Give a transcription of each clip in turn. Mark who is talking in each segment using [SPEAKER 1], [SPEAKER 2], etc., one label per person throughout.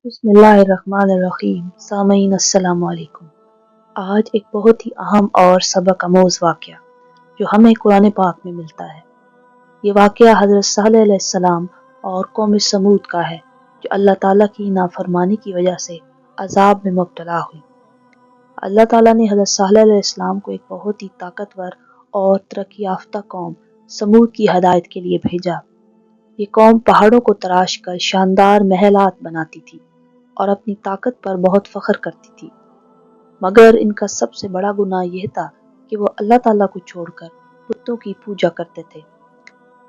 [SPEAKER 1] बिस्मिल्लाहिर्रहमानिर्रहीम। सामईन अस्सलाम वालेकुम। आज एक बहुत ही अहम और सबक आमोज़ वाक़या जो हमें कुरान पाक में मिलता है। ये वाक़या हज़रत सालेह अलैहिस्सलाम और कौम समूद का है जो अल्लाह ताला की नाफरमानी की वजह से अज़ाब में मुब्तला हुई। अल्लाह ताला ने हज़रत सालेह अलैहिस्सलाम को एक बहुत ही ताकतवर और तरक्की याफ्ता कौम समूद की हदायत के लिए भेजा। ये कौम पहाड़ों को तराश कर शानदार महलात बनाती थी और अपनी ताकत पर बहुत फ़ख्र करती थी, मगर इनका सबसे बड़ा गुनाह यह था कि वो अल्लाह ताला को छोड़कर बुतों की पूजा करते थे।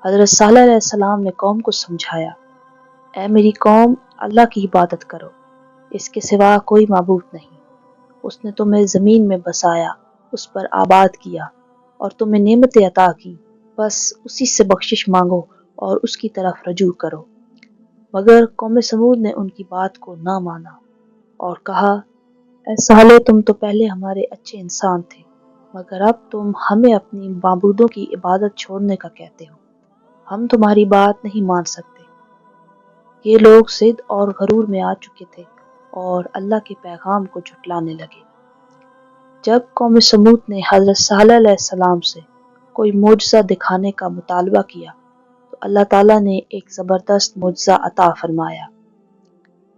[SPEAKER 1] हज़रत सालेह अलैहिस्सलाम ने कौम को समझाया, ऐ मेरी कौम, अल्लाह की इबादत करो, इसके सिवा कोई माबूद नहीं। उसने तुम्हें ज़मीन में बसाया, उस पर आबाद किया और तुम्हें नेमतें अता की, बस उसी से बख्शिश मांगो और उसकी तरफ रजू करो। मगर कौम समूद ने उनकी बात को ना माना और कहा, ऐ साले, तुम तो पहले हमारे अच्छे इंसान थे, मगर अब तुम हमें अपनी माबूदों की इबादत छोड़ने का कहते हो। हम तुम्हारी बात नहीं मान सकते। ये लोग जिद और गरूर में आ चुके थे और अल्लाह के पैगाम को झुटलाने लगे। जब कौम समूद ने हज़रत सालेह अलैहिस्सलाम से कोई मोजज़ा दिखाने का मुतालबा किया तो अल्लाह ताला ने एक ज़बरदस्त मोजज़ा अता फरमाया।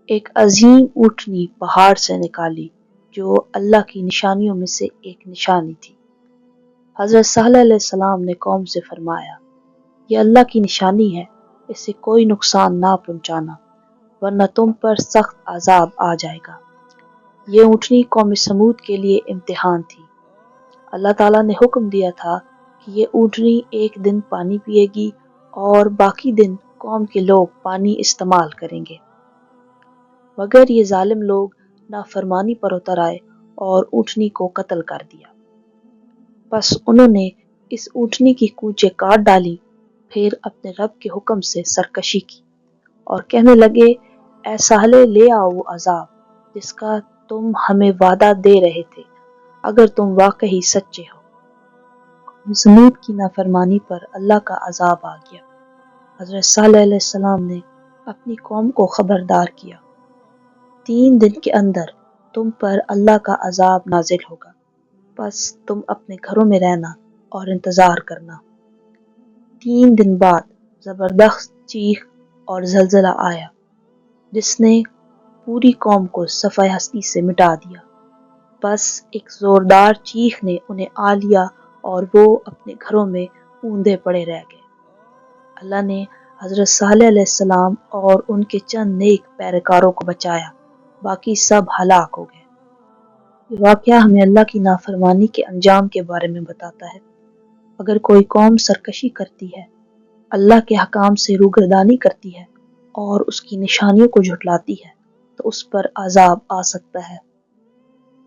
[SPEAKER 1] एक अजीम ऊँटनी पहाड़ से निकाली जो अल्लाह की निशानियों में से एक निशानी थी। हज़रत सालेह अलैहिस्सलाम ने कौम से फरमाया, यह अल्लाह की निशानी है, इससे कोई नुकसान ना पहुँचाना, वरना तुम पर सख्त अज़ाब आ जाएगा। ये ऊँटनी कौम समूद के लिए इम्तिहान थी। अल्लाह ताला ने हुक्म दिया था कि ये ऊँटनी एक दिन पानी पिएगी और बाकी दिन कौम के लोग पानी इस्तेमाल करेंगे, मगर ये जालिम लोग नाफरमानी पर उतर आए और ऊँटनी को कत्ल कर दिया। बस उन्होंने इस ऊँटनी की कूंचें काट डाली, फिर अपने रब के हुक्म से सरकशी की और कहने लगे, ऐ साले, ले आओ वो अजाब जिसका तुम हमें वादा दे रहे थे, अगर तुम वाकई सच्चे हो। समूद की नाफरमानी पर अल्लाह का अजाब आ गया। हज़रत सालेह अलैहिस्सलाम ने अपनी कौम को खबरदार किया, 3 दिन के अंदर तुम पर अल्लाह का अजाब नाजिल होगा, बस तुम अपने घरों में रहना और इंतज़ार करना। 3 दिन बाद ज़बरदस्त चीख और ज़लज़ला आया जिसने पूरी कौम को सफ़े हस्ती से मिटा दिया। बस एक ज़ोरदार चीख ने उन्हें आ लिया और वो अपने घरों में ऊंधे पड़े रह गए। अल्लाह ने हज़रत सालेह अलैहिस्सलाम और उनके चंद नेक पैरकारों को बचाया, बाकी सब हलाक हो गए। ये वाक़या हमें अल्लाह की नाफरमानी के अंजाम के बारे में बताता है। अगर कोई कौम सरकशी करती है, अल्लाह के हकाम से रूगर्दानी करती है और उसकी निशानियों को झुटलाती है तो उस पर अजाब आ सकता है।